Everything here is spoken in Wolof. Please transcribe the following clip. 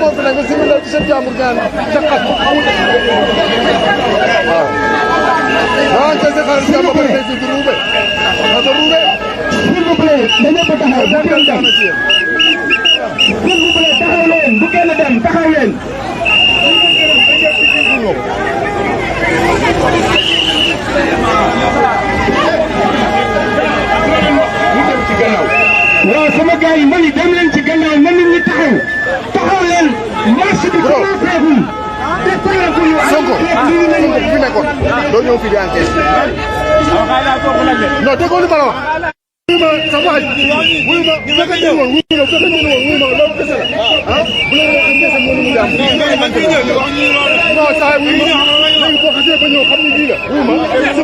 moo fi nekk si biir seen jàmbur gaan jaqat waaw kese xaalis jàmm ba nekk ci ruube parce que ruube s'il vous plaît dañoo ko taxaw bu kenn dem s'il vous plaît taxaw leen bu kenn dem taxaw leen waaw sama gars yi mani dem leen ci gannaaw na nit ñi taxaw leen marche bi commencé gul Sonko fi nekkoon doo ñëw fi di enquête non déggoo li ma la wax wuyu ma sa waay wuyu ma bu fekkee ñu woon wuyu ma bu fekkee ñu woon wuyu ma loolu kese la ah bu leen wax kese moo ñu jàmm non saa wuyu ma léegi boo xasee ba ñëw xam ni lii la wuyu ma